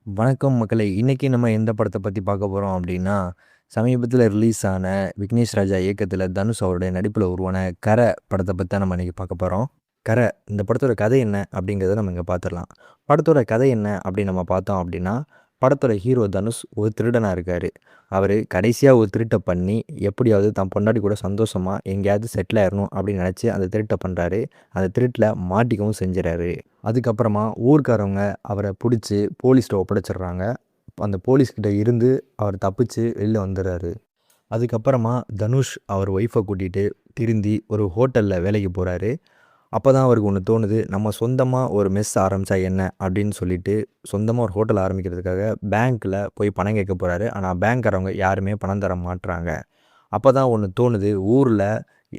வணக்கம் மக்களே! இன்னைக்கு நம்ம எந்த படத்த பத்தி பார்க்க போறோம் அப்டின்னா, சமீபத்தில ரிலீஸ் ஆன விக்னேஷ் ராஜா இயக்கத்தில தனுஷ் அவருடைய நடிப்பில உருவான கர படத்த பத்தி தான் நம்ம இன்னைக்கு பார்க்க போறோம். கர இந்த படத்தோட கதை என்ன அப்டிங்கிறத நம்ம இங்க பார்த்துரலாம். படத்தோட கதை என்ன அப்டின்னு நம்ம பார்த்தோம் அப்டின்னா, படத்தோட ஹீரோ தனுஷ் ஒரு திருடனா இருக்காரு. அவரு கடைசியா ஒரு திருட்ட பண்ணி எப்படியாவது தான் பொண்டாட்டி கூட சந்தோஷமா எங்கேயாவது செட்டில் ஆயிரணும் அப்டின்னு நெனச்சு அந்த திருட்ட பண்றாரு. அந்த திருட்டுல மாட்டிக்கவும் செஞ்சுறாரு. அதுக்கப்புறமா ஊர்க்காரவங்க அவர புடிச்சு போலீஸ்ட்ட ஒப்படைச்சிடுறாங்க. அந்த போலீஸ்கிட்ட இருந்து அவர் தப்பிச்சு வெளில வந்துர்றாரு. அதுக்கப்புறமா தனுஷ் அவர் ஒய்ஃப கூட்டிட்டு திருந்தி ஒரு ஹோட்டல்ல வேலைக்கு போறாரு. அப்பதான் அவருக்கு ஒண்ணு தோணுது. நம்ம சொந்தமா ஒரு மெஸ் ஆரம்பிச்சா என்ன? அப்படின்னு சொல்லிட்டு சொந்தமா ஒரு ஹோட்டல் ஆரம்பிக்கிறதுக்காக பேங்க்ல போய் பணம் கேட்க போறாரு. ஆனா பேங்க்காரவங்க யாருமே பணம் தர மாட்றாங்க. அப்பதான் ஒண்ணு தோணுது. ஊர்ல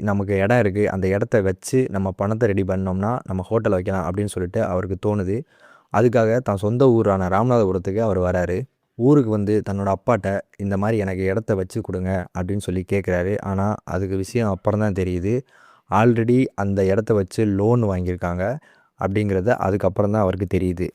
நமக்கு இடம் இருக்கு. அந்த இடத்த வச்சு நம்ம பணத்த ரெடி பண்ணோம்னா, நம்ம ஹோட்டல் வைக்கலாம் அப்படின்னு சொல்லிட்டு அவருக்கு தோணுது. அதுக்காக தான் சொந்த ஊரான ராமநாதபுரத்துக்கு அவர் வராரு. ஊருக்கு வந்து தன்னோட அப்பாட்ட இந்த மாரி எனக்கு இடத்த வச்சு குடுங்க அப்படின்னு சொல்லி கேட்குறாரு. ஆனா, அதுக்கு விஷயம் அப்புறம் தான் தெரியுது. ஆல்ரெடி அந்த இடத்த வச்சு லோன் வாங்கியிருக்காங்க அப்படிங்கிறது அதுக்கப்புறம் தான் அவருக்கு தெரியுது.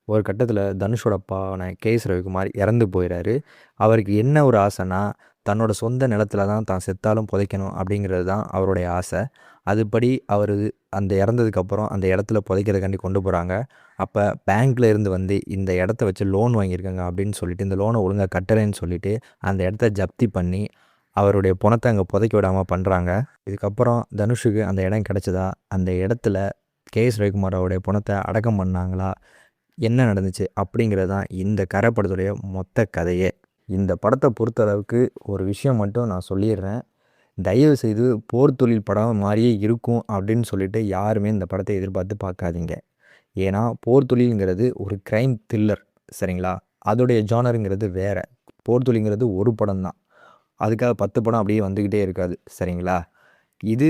ஒரு கட்டத்தில தனுஷோட அப்பாவான கே.எஸ். ரவிக்குமார் இறந்து போயிறாரு. அவருக்கு என்ன ஒரு ஆசைன்னா, தன்னோட சொந்த நிலத்தில தான் தான் செத்தாலும் புதைக்கணும் அப்படிங்கிறது தான் அவருடைய ஆசை. அதுபடி அவரு அந்த இறந்ததுக்கப்புறம் அந்த இடத்துல புதைக்கிறதுக்காண்டி கொண்டு போறாங்க. அப்ப பேங்க்ல இருந்து வந்து இந்த இடத்த வச்சு லோன் வாங்கியிருக்காங்க அப்படின்னு சொல்லிட்டு, இந்த லோன ஒழுங்கா கட்டலைன்னு சொல்லிட்டு, அந்த இடத்த ஜப்தி பண்ணி, அவருடைய பொணத்த அங்க புதைக்க விடாம பண்றாங்க. இதுக்கப்புறம் தனுஷுக்கு அந்த இடம் கிடைச்சதா? அந்த இடத்துல கே.எஸ். ரவிக்குமார் அவருடைய பொணத்த அடக்கம் பண்ணாங்களா? என்ன நடந்துச்சு? அப்படிங்கிறது தான் இந்த கரை படத்துடைய மொத்த கதையே. இந்த படத்த பொறுத்தளவுக்கு ஒரு விஷயம் மட்டும் நான் சொல்லிர்றேன். தயவுசெய்து போர் தொழில் படம் மாரியே இருக்கும் அப்படின்னு சொல்லிட்டு யாருமே இந்த படத்த எதிர்பார்த்து பார்க்காதீங்க. ஏன்னா, போர் தொழில்ங்கிறது ஒரு கிரைம் த்ரில்லர் சரிங்களா? அதோடைய ஜானர்ங்கிறது வேற. போர் தொழில்ங்கிறது ஒரு படம் தான். அதுக்காக 10 படம் அப்படியே வந்துக்கிட்டே இருக்காது. சரிங்களா? இது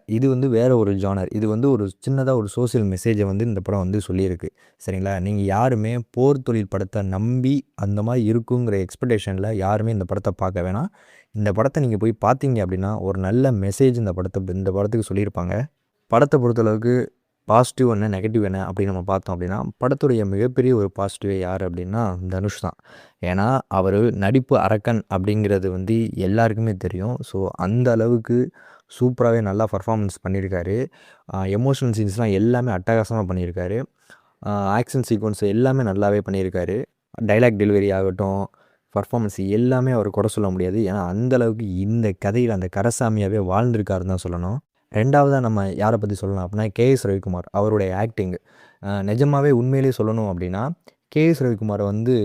இது வந்து வேற ஒரு ஜானர். இது வந்து ஒரு சின்னதா ஒரு சோசியல் மெசேஜ வந்து இந்த படம் வந்து சொல்லியிருக்கு. சரிங்களா? நீங்க யாருமே போர் தொழில் படத்த நம்பி அந்த மாரி இருக்குங்கிற எக்ஸ்பெக்டேஷன்ல யாருமே இந்த படத்த பார்க்க வேணாம். இந்த படத்த நீங்க போய் பார்த்தீங்க அப்படின்னா, ஒரு நல்ல மெசேஜ் இந்த படத்துக்கு சொல்லியிருப்பாங்க. படத்த பொறுத்தளவுக்கு பாசிட்டிவ் என்ன, நெகட்டிவ் என்ன அப்படின்னு நம்ம பார்த்தோம் அப்படின்னா, படத்துடைய மிகப்பெரிய ஒரு பாசிட்டிவே யார் அப்படின்னா, தனுஷ் தான். ஏன்னா, அவரு நடிப்பு அரக்கன் அப்படிங்கிறது வந்து எல்லாருக்குமே தெரியும். ஸோ, அந்த அளவுக்கு சூப்பராவே நல்லா பெர்ஃபார்மன்ஸ் பண்ணியிருக்காரு. எமோஷனல் சீன்ஸ்லாம் எல்லாமே அட்டகாசமா பண்ணியிருக்காரு. ஆக்ஷன் சீக்வென்ஸ் எல்லாமே நல்லாவே பண்ணியிருக்காரு. டயலாக் டெலிவரி ஆகட்டும், பெர்ஃபார்மன்ஸ் எல்லாமே அவர குறை சொல்ல முடியாது. ஏன்னா, அந்த அளவுக்கு இந்த கதையில அந்த கரசாமியாவே வாழ்ந்திருக்காருன்னு தான் சொல்லணும். 2வதா நம்ம யார பத்தி சொல்லலாம் அப்படின்னா, கே.எஸ். ரவிக்குமார். அவருடைய ஆக்டிங் நிஜமாவே உண்மையிலேயே சொல்லணும் அப்படின்னா, கே.எஸ். ரவிக்குமார வந்து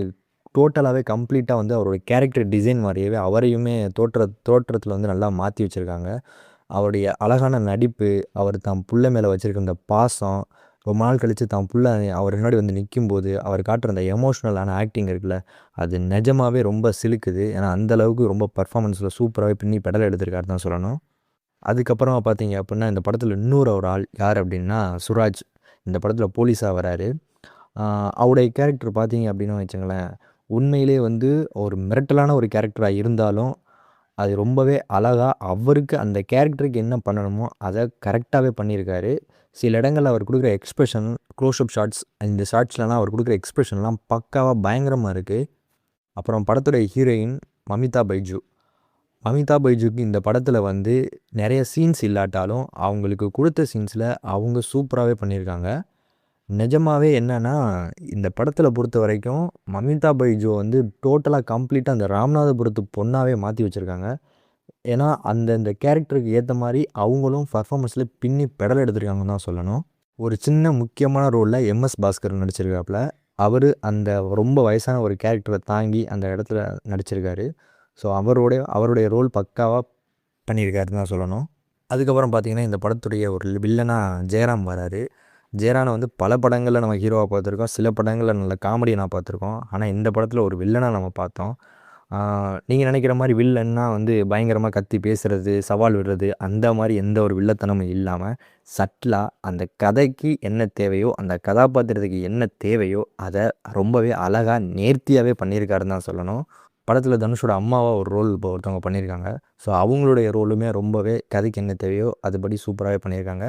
டோட்டலாவே கம்ப்ளீட்டா வந்து அவருடைய கேரக்டர் டிசைன் மாரியவே அவரையுமே தோற்றத்தில வந்து நல்லா மாத்தி வச்சிருக்காங்க. அவருடைய அழகான நடிப்பு, அவர் தான் புள்ள மேல வச்சிருக்க அந்த பாசம், ரொம்ப நாள் கழிச்சு தான் புள்ள அவர் முன்னாடி வந்து நிக்கும்போது, அவர் காட்டுற அந்த எமோஷனலான ஆக்டிங் இருக்குல்ல, அது நிஜமாவே ரொம்ப சிலுக்குது. ஏன்னா, அந்த அளவுக்கு ரொம்ப பெர்ஃபார்மன்ஸ்ல சூப்பராவே பின்னி பெடல் எடுத்திருக்காருன்னு தான் சொல்லணும். அதுக்கப்புறமா பார்த்தீங்க அப்புட்ன்னா, இந்த படத்தில இன்னொரு ஒரு ஆள் யார் அப்டின்னா, சுராஜ். இந்த படத்தில போலீஸா வராரு. ஆ அவருடைய கேரக்டர் பார்த்தீங்க அப்டின்னு வச்சுக்கங்களேன், உண்மையிலேயே வந்து ஒரு மிரட்டலான ஒரு கேரக்டரா இருந்தாலும், அது ரொம்பவே அழகா அவருக்கு அந்த கேரக்டருக்கு என்ன பண்ணணுமோ, அத கரெக்ட்டாவே பண்ணியிருக்காரு. சில இடங்கள்ல அவர் குடுக்குற எக்ஸ்பிரஷன், க்ளோஸ் அப் ஷாட்ஸ் இந்த ஷாட்ஸ்லலாம் அவர் குடுக்குற எக்ஸ்பிரஷன்லாம் பக்காவா பயங்கரமா இருக்கு. அப்புறம் படத்துடைய ஹீரோயின் மமிதா பைஜு. மமிதா பைஜுக்கு இந்த படத்துல வந்து நெறைய சீன்ஸ் இல்லாட்டாலும், அவங்களுக்கு குடுத்த சீன்ஸ்ல அவங்க சூப்பராவே பண்ணியிருக்காங்க. நிஜமாவே என்னன்னா, இந்த படத்துல பொறுத்தவரைக்கும் மமிதா பைஜு வந்து டோட்டலா கம்ப்ளீட்டா அந்த ராமநாதபுரத்து பொண்ணாவே மாத்தி வச்சிருக்காங்க. ஏன்னா, அந்த கேரக்டருக்கு ஏத்த மாரி அவங்களும் பெர்ஃபார்மன்ஸ்ல பின்னி பெடல் எடுத்திருக்காங்கன்னு தான் சொல்லணும். ஒரு சின்ன முக்கியமான ரோல்ல எம்.எஸ். பாஸ்கர் நடிச்சிருக்காப்புல. அவரு அந்த ரொம்ப வயசான ஒரு கேரக்டர தாங்கி அந்த இடத்துல நடிச்சிருக்காரு. ஸோ, அவருடைய ரோல் பக்காவா பண்ணியிருக்காருன்னு தான் சொல்லணும். அதுக்கப்புறம் பார்த்தீங்கன்னா, இந்த படத்துடைய ஒரு வில்லனா ஜெயராம் வராரு. ஜெயராம வந்து பல படங்கள்ல நம்ம ஹீரோவா பார்த்துருக்கோம். சில படங்கள்ல நல்ல காமெடியனா பார்த்துருக்கோம். ஆனா, இந்த படத்துல ஒரு வில்லனா நம்ம பார்த்தோம். ஆ நீங்க நினைக்கிற மாரி வில்லன்னா வந்து பயங்கரமா கத்தி பேசுறது, சவால் விடுறது அந்த மாரி எந்த ஒரு வில்லத்தனமும் இல்லாம, சட்டிலா அந்த கதைக்கு என்ன தேவையோ, அந்த கதாபாத்திரத்துக்கு என்ன தேவையோ, அத ரொம்பவே அழகா நேர்த்தியாவே பண்ணியிருக்காருன்னு தான் சொல்லணும். படத்தில் தனுஷோட அம்மாவாக ஒரு ரோல் இப்போ ஒருத்தவங்க பண்ணியிருக்காங்க. ஸோ அவங்களுடைய ரோலுமே ரொம்பவே கதைக்கு என்ன தேவையோ அதுபடி சூப்பராகவே பண்ணியிருக்காங்க.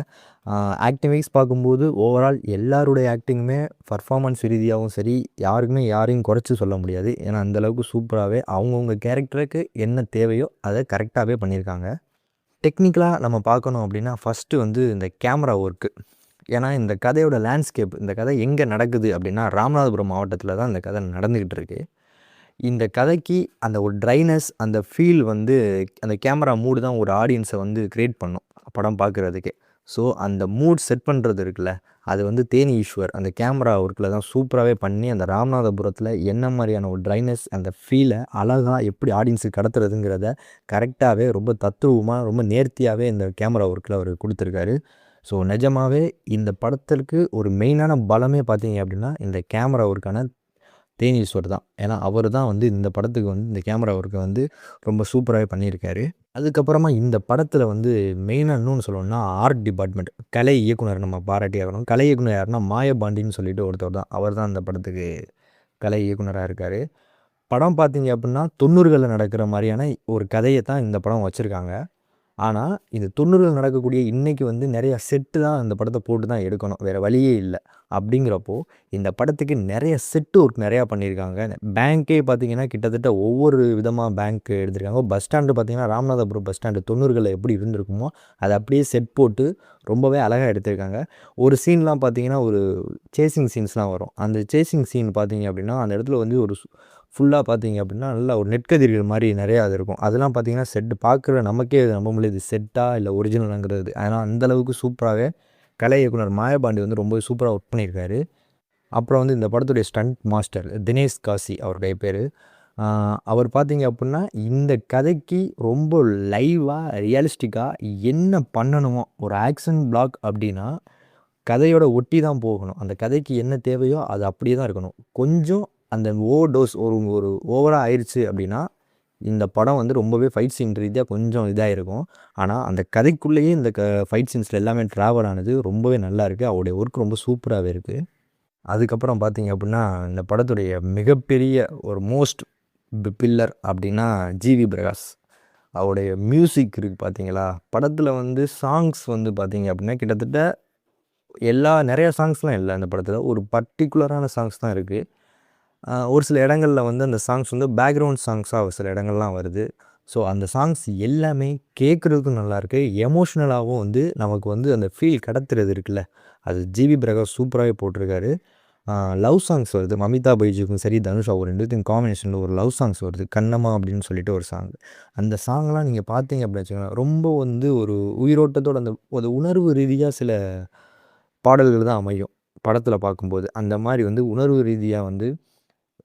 ஆக்டிங் வைஸ் பார்க்கும்போது ஓவரால் எல்லாருடைய ஆக்டிங்குமே பர்ஃபார்மன்ஸ் ரீதியாகவும் சரி, யாருக்குமே யாரையும் குறைச்சி சொல்ல முடியாது. ஏன்னா அந்தளவுக்கு சூப்பராகவே அவங்கவுங்க கேரக்டருக்கு என்ன தேவையோ அதை கரெக்டாகவே பண்ணியிருக்காங்க. டெக்னிக்கலாக நம்ம பார்க்கணும் அப்படின்னா ஃபஸ்ட்டு வந்து இந்த கேமரா ஒர்க்கு. ஏன்னா இந்த கதையோட லேண்ட்ஸ்கேப், இந்த கதை எங்கே நடக்குது அப்படின்னா ராமநாதபுரம் மாவட்டத்தில் தான் இந்த கதை நடந்துக்கிட்டு இருக்கு. இந்த கதைக்கு அந்த ஒரு ட்ரைனஸ், அந்த ஃபீல் வந்து அந்த கேமரா மூடு தான் ஒரு ஆடியன்ஸை வந்து க்ரியேட் பண்ணும் படம் பார்க்குறதுக்கே. ஸோ அந்த மூட் செட் பண்ணுறது இருக்குல்ல, அது வந்து தேனி ஈஸ்வர் அந்த கேமரா ஒர்க்கில் தான் சூப்பராகவே பண்ணி அந்த ராமநாதபுரத்தில் என்ன மாதிரியான ஒரு ட்ரைனஸ், அந்த ஃபீலை அழகாக எப்படி ஆடியன்ஸுக்கு கடத்துறதுங்கிறத கரெக்டாகவே ரொம்ப தத்ரூபமாக ரொம்ப நேர்த்தியாகவே இந்த கேமரா ஒர்க்கில் அவர் கொடுத்துருக்காரு. ஸோ நிஜமாகவே இந்த படத்திற்கு ஒரு மெயினான பலமே பார்த்தீங்க அப்படின்னா இந்த கேமரா ஒர்க்கான தேனி ஈஸ்வர் தான். ஏன்னா அவர் தான் வந்து இந்த படத்துக்கு வந்து இந்த கேமரா ஒர்க்கை வந்து ரொம்ப சூப்பராகவே பண்ணியிருக்காரு. அதுக்கப்புறமா இந்த படத்தில் வந்து மெயினாக இன்னொன்று சொல்லணும்னா ஆர்ட் டிபார்ட்மெண்ட், கலை இயக்குனர் நம்ம பாராட்டி ஆகணும். கலை இயக்குனர் யாருன்னா மாயபாண்டின்னு சொல்லிட்டு ஒருத்தர் தான். அவர் தான் அந்த படத்துக்கு கலை இயக்குனராக இருக்கார். படம் பார்த்தீங்க அப்படின்னா 90களில் நடக்கிற மாதிரியான ஒரு கதையை தான் இந்த படம் வச்சுருக்காங்க. ஆனால் இந்த 90கள் நடக்கக்கூடிய இன்றைக்கி வந்து நிறையா செட்டு தான் இந்த படத்தை போட்டு தான் எடுக்கணும், வேறு வழியே இல்லை. அப்படிங்கிறப்போ இந்த படத்துக்கு நிறைய செட்டு ஒர்க் நிறையா பண்ணியிருக்காங்க. பேங்க்கே பார்த்திங்கன்னா கிட்டத்தட்ட ஒவ்வொரு விதமாக பேங்க் எடுத்திருக்காங்க. பஸ் ஸ்டாண்டு பார்த்திங்கன்னா ராமநாதபுரம் பஸ் ஸ்டாண்டு 90களில் எப்படி இருந்திருக்குமோ அதை அப்படியே செட் போட்டு ரொம்பவே அழகாக எடுத்திருக்காங்க. ஒரு சீன்லாம் பார்த்திங்கன்னா ஒரு சேசிங் சீன்ஸ்லாம் வரும். அந்த சேசிங் சீன் பார்த்திங்க அப்படின்னா அந்த இடத்துல வந்து ஒரு ஃபுல்லாக பார்த்தீங்க அப்படின்னா நல்லா ஒரு நெற்கதிர்கள் மாதிரி நிறையா அது இருக்கும். அதெல்லாம் பார்த்தீங்கன்னா செட்டு பார்க்குற நமக்கே நம்ப முடியாது, இது செட்டா இல்லை ஒரிஜினலுங்கிறது. ஆனால் அந்தளவுக்கு சூப்பராகவே கலை இயக்குனர் மாயபாண்டி வந்து ரொம்ப சூப்பராக ஒர்க் பண்ணியிருக்காரு. அப்புறம் வந்து இந்த படத்துடைய ஸ்டண்ட் மாஸ்டர் தினேஷ் காசி அவருடைய பேர். அவர் பார்த்தீங்க அப்படின்னா இந்த கதைக்கு ரொம்ப லைவாக ரியலிஸ்டிக்காக என்ன பண்ணணுமோ ஒரு ஆக்ஷன் பிளாக் அப்படின்னா கதையோட ஒட்டி தான் போகணும். அந்த கதைக்கு என்ன தேவையோ அது அப்படியே தான் இருக்கணும். கொஞ்சம் அந்த ஓவர் டோஸ் ஒரு ஓவராக ஆயிடுச்சு அப்படின்னா இந்த படம் வந்து ரொம்பவே ஃபைட் சீன் ரீதியாக கொஞ்சம் இதாக இருக்கும். ஆனால் அந்த கதைக்குள்ளேயே இந்த ஃபைட் சீன்ஸில் எல்லாமே ட்ராவல் ஆனது ரொம்பவே நல்லா இருக்குது. அவருடைய ஒர்க் ரொம்ப சூப்பராகவே இருக்குது. அதுக்கப்புறம் பார்த்தீங்க அப்படின்னா இந்த படத்துடைய மிகப்பெரிய ஒரு மோஸ்ட் பில்லர் அப்படின்னா ஜிவி பிரகாஷ் அவருடைய மியூசிக் இருக்குது பார்த்தீங்களா. படத்தில் வந்து சாங்ஸ் வந்து பார்த்தீங்க அப்படின்னா கிட்டத்தட்ட நிறையா சாங்ஸ்லாம் இல்லை அந்த படத்தில், ஒரு பர்டிகுலரான சாங்ஸ் தான் இருக்குது. ஒரு சில இடங்களில் வந்து அந்த சாங்ஸ் வந்து பேக்ரவுண்ட் சாங்ஸாக சில இடங்கள்லாம் வருது. ஸோ அந்த சாங்ஸ் எல்லாமே கேட்குறதுக்கும் நல்லாயிருக்கு, எமோஷ்னலாகவும் வந்து நமக்கு வந்து அந்த ஃபீல் கடத்துறது இருக்குல்ல, அது ஜிவி பிரகாஷ் சூப்பராகவே போட்டிருக்காரு. லவ் சாங்ஸ் வருது, மமிதா பைஜுக்கும் சரி தனுஷா ஒரு 2 காம்பினேஷனில் ஒரு லவ் சாங்ஸ் வருது, கண்ணம்மா அப்படின்னு சொல்லிட்டு ஒரு சாங். அந்த சாங்லாம் நீங்கள் பார்த்தீங்க அப்படின்னு வச்சுக்கோங்க, ரொம்ப வந்து ஒரு உயிரோட்டத்தோட அந்த ஒரு உணர்வு ரீதியாக சில பாடல்கள் தான் அமையும் படத்தில் பார்க்கும்போது. அந்த மாதிரி வந்து உணர்வு ரீதியாக வந்து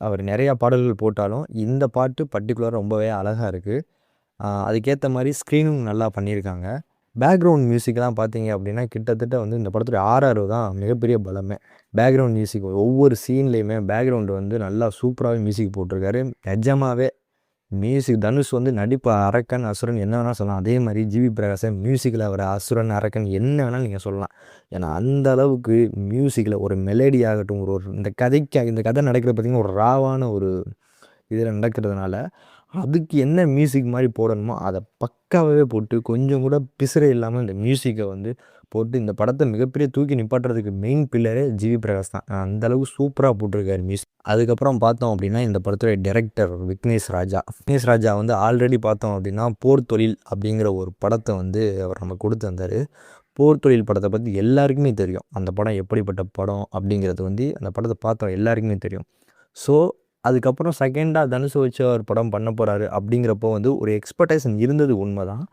அவர் நிறையா பாடல்கள் போட்டாலும் இந்த பாட்டு பர்டிகுலராக ரொம்பவே அழகாக இருக்குது. அதுக்கேற்ற மாதிரி ஸ்க்ரீனும் நல்லா பண்ணியிருக்காங்க. பேக்ரவுண்ட் மியூசிக்லாம் பார்த்தீங்க அப்படின்னா கிட்டத்தட்ட வந்து இந்த படத்துடைய ஆர்ஆர் தான் மிகப்பெரிய பலமே. பேக்ரவுண்ட் மியூசிக் ஒவ்வொரு சீன்லேயுமே பேக்ரவுண்டு வந்து நல்லா சூப்பராகவே மியூசிக் போட்டிருக்காரு. நிஜமாகவே மியூசிக் தனுஷ் வந்து நடிப்பு அரக்கன் அசுரன் என்ன வேணால் சொல்லலாம். அதே மாதிரி ஜிவி பிரகாஷை மியூசிக்கில் அவர் அசுரன் அரக்கன் என்ன வேணாலும் நீங்கள் சொல்லலாம். ஏன்னா அந்த அளவுக்கு மியூசிக்கில் ஒரு மெலடி ஆகட்டும், ஒரு இந்த கதை நடக்கிறது பார்த்திங்கன்னா ஒரு ராவான ஒரு இதில் நடக்கிறதுனால அதுக்கு என்ன மியூசிக் மாதிரி போடணுமோ அதை பக்காவே போட்டு கொஞ்சம் கூட பிசுறே இல்லாமல் இந்த மியூசிக்கை வந்து போட்டு இந்த படத்தை மிகப்பெரிய தூக்கி நிப்பாட்டுறதுக்கு மெயின் பில்லரே ஜிவி பிரகாஷ் தான். அந்தளவுக்கு சூப்பராக போட்டிருக்காரு மியூசிக். அதுக்கப்புறம் பார்த்தோம் அப்படின்னா இந்த படத்துடைய டைரக்டர் விக்னேஷ் ராஜா வந்து ஆல்ரெடி பார்த்தோம் அப்படின்னா போர் தொழில் அப்படிங்கிற ஒரு படத்தை வந்து அவர் நம்ம கொடுத்து வந்தார். போர் தொழில் படத்தை பற்றி எல்லாருக்குமே தெரியும், அந்த படம் எப்படிப்பட்ட படம் அப்படிங்கிறது வந்து அந்த படத்தை பார்த்தோம் எல்லாருக்குமே தெரியும். ஸோ அதுக்கப்புறம் செகண்டாக தனுஷ் வச்சு அவர் படம் பண்ண போகிறாரு அப்படிங்கிறப்போ வந்து ஒரு எக்ஸ்பெக்டேஷன் இருந்தது உண்மை தான்.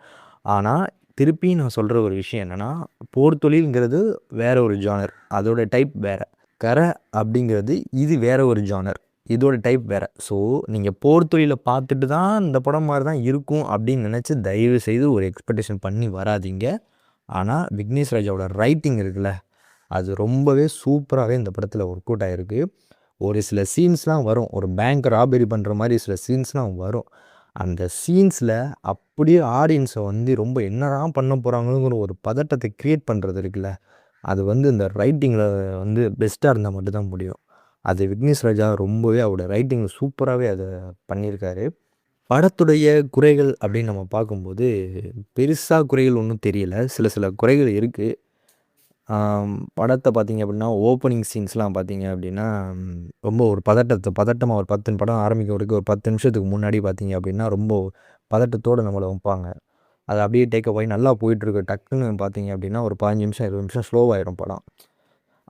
ஆனால் திருப்பி நான் சொல்கிற ஒரு விஷயம் என்னென்னா, போர் தொழில்ங்கிறது வேறு ஒரு ஜானர், அதோட டைப் வேறு. கரை அப்படிங்கிறது இது வேறு ஒரு ஜானர், இதோட டைப் வேறு. ஸோ நீங்கள் போர் தொழிலை பார்த்துட்டு தான் இந்த படம் மாதிரி தான் இருக்கும் அப்படின்னு நினச்சி தயவு செய்து ஒரு எக்ஸ்பெக்டேஷன் பண்ணி வராதிங்க. ஆனால் விக்னேஷ் ராஜாவோட ரைட்டிங் இருக்குல்ல, அது ரொம்பவே சூப்பராகவே இந்த படத்தில் ஒர்க் அவுட் ஆகிருக்கு. ஒரு சில சீன்ஸ்லாம் வரும், ஒரு பேங்க் ராபரி பண்ணுற மாதிரி சில சீன்ஸ்லாம் வரும். அந்த சீன்ஸில் அப்படியே ஆடியன்ஸை வந்து ரொம்ப என்னதான் பண்ண போகிறாங்கங்கிற ஒரு பதட்டத்தை க்ரியேட் பண்ணுறது இருக்குல்ல, அது வந்து இந்த ரைட்டிங்கில் வந்து பெஸ்ட்டாக இருந்தால் மட்டும்தான் முடியும். அது விக்னேஷ் ராஜா ரொம்பவே அவரோட ரைட்டிங் சூப்பராகவே அதை பண்ணியிருக்காரு. படத்துடைய குறைகள் அப்படின்னு நம்ம பார்க்கும்போது, பெருசா குறைகள் ஒண்ணும் தெரியல. சில சில குறைகள் இருக்கு. படத்த பார்த்தீங்க அப்படின்னா, ஓப்பனிங் சீன்ஸ்லாம் பார்த்தீங்க அப்படின்னா, ரொம்ப ஒரு பதட்டமா ஒரு 10 படம் ஆரம்பிக்கிறதுக்கு ஒரு 10 நிமிஷத்துக்கு முன்னாடி பார்த்தீங்க அப்படின்னா, ரொம்ப பதட்டத்தோட நம்மள வைப்பாங்க. அது அப்படியே டேக்கப் ஆகி நல்லா போயிட்டுருக்கு. டக்குன்னு பார்த்தீங்க அப்படின்னா, ஒரு 15 நிமிஷம், 20 நிமிஷம் ஸ்லோவாயிரும் படம்.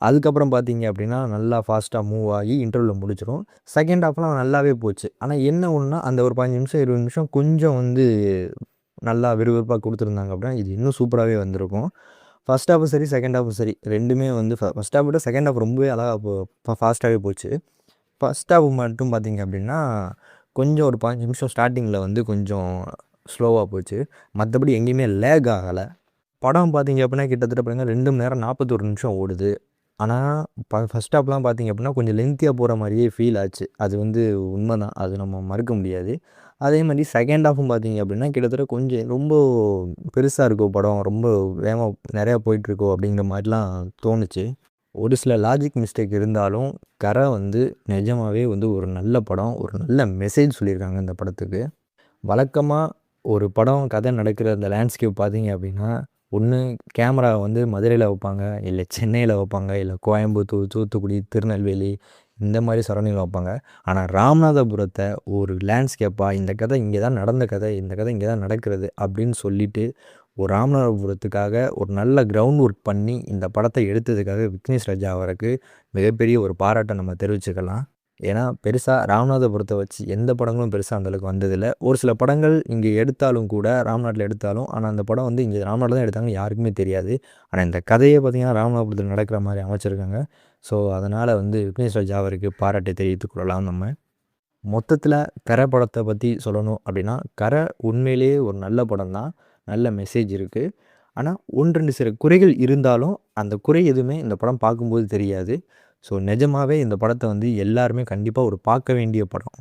அதுக்கப்புறம் பார்த்தீங்க அப்படின்னா, நல்லா ஃபாஸ்ட்டா மூவ் ஆகி இன்டர்வல்ல முடிச்சிரும். செகண்ட் ஹாஃப்லாம் நல்லாவே போச்சு. ஆனா என்ன ஒண்ணுனா, அந்த ஒரு 15 நிமிஷம், 20 நிமிஷம் கொஞ்சம் வந்து நல்லா விறுவிறுப்பா குடுத்துருந்தாங்க அப்படின்னா, இது இன்னும் சூப்பராவே வந்திருக்கும். ஃபர்ஸ்ட் ஹாஃபும் சரி, செகண்ட் ஹாஃபும் சரி 2மே வந்து ஃபர்ஸ்ட் ஹாஃப் விட செகண்ட் ஹாஃப் ரொம்பவே அழகா ஃபாஸ்ட்டாவே போச்சு. ஃபர்ஸ்ட் ஹாஃப் மட்டும் பார்த்தீங்க அப்படின்னா, கொஞ்சம் ஒரு 15 நிமிஷம் ஸ்டார்ட்டிங்கில வந்து கொஞ்சம் ஸ்லோவா போச்சு. மத்தபடி எங்கேயுமே லேக் ஆகல. படம் பார்த்தீங்க அப்படின்னா, கிட்டத்தட்ட பாருங்க 2 மணி நேரம் 41 நிமிஷம் ஓடுது. ஆனா, ஃபர்ஸ்ட் ஹாஃப்லாம் பார்த்தீங்க அப்படின்னா, கொஞ்சம் லென்த்தியா போற மாரியே ஃபீல் ஆச்சு. அது வந்து உண்மதான். அது நம்ம மறுக்க முடியாது. அதே மாரி செகண்ட் ஹாஃப்பும் பார்த்தீங்க அப்படின்னா, கிட்டத்தட்ட கொஞ்சம் ரொம்ப பெருசா இருக்கோ படம், ரொம்ப வேகமா நெறையா போயிட்டுருக்கோ அப்படிங்கிற மாரிலாம் தோணுச்சு. ஒரு சில லாஜிக் மிஸ்டேக் இருந்தாலும், கரை வந்து நிஜமாவே வந்து ஒரு நல்ல படம். ஒரு நல்ல மெசேஜ் சொல்லியிருக்காங்க இந்த படத்துக்கு. வழக்கமா ஒரு படம் கதை நடக்கிற அந்த லேண்ட்ஸ்கேப் பார்த்தீங்க அப்படின்னா, ஒண்ணு கேமரா வந்து மதுரையில வைப்பாங்க, இல்ல சென்னையில வைப்பாங்க, இல்ல கோயம்புத்தூர், தூத்துக்குடி, திருநெல்வேலி இந்த மாரி சரௌண்டிங்கில வைப்பாங்க. ஆனா ராமநாதபுரத்த ஒரு லேண்ட்ஸ்கேப்பா இந்த கதை இங்கே தான் நடந்த கதை, இந்த கதை இங்கே தான் நடக்கிறது அப்படின்னு சொல்லிட்டு, ஒரு ராமநாதபுரத்துக்காக ஒரு நல்ல கிரவுண்ட் ஒர்க் பண்ணி இந்த படத்த எடுத்ததுக்காக விக்னேஷ் ராஜா அவருக்கு மிகப்பெரிய ஒரு பாராட்ட நம்ம தெரிவிச்சுக்கலாம். ஏன்னா, பெருசா ராமநாதபுரத்த வச்சு எந்த படங்களும் பெருசா அந்த அளவுக்கு வந்ததில்ல. ஒரு சில படங்கள் இங்கே எடுத்தாலும் கூட, ராம்நாட்ல எடுத்தாலும், ஆனா அந்த படம் வந்து இங்கே ராம்நாட்ல தான் எடுத்தாங்கன்னு யாருக்குமே தெரியாது. ஆனா இந்த கதையே பார்த்தீங்கன்னா, ராமநாதபுரத்தில நடக்கிற மாரி அமைச்சிருக்காங்க. ஸோ, அதனால வந்து விக்னேஷ் ராஜா அவருக்கு பாராட்டை தெரிவித்துக் கொள்ளலாம் நம்ம. மொத்தத்தில கரை படத்த பத்தி சொல்லணும் அப்படின்னா, கரை உண்மையிலேயே ஒரு நல்ல படம் தான். நல்ல மெசேஜ் இருக்கு. ஆனா, 1, 2 சில குறைகள் இருந்தாலும், அந்த குறை எதுவுமே இந்த படம் பார்க்கும்போது தெரியாது. ஸோ, நிஜமாவே இந்த படத்த வந்து எல்லாருமே கண்டிப்பா ஒரு பார்க்க வேண்டிய படம்.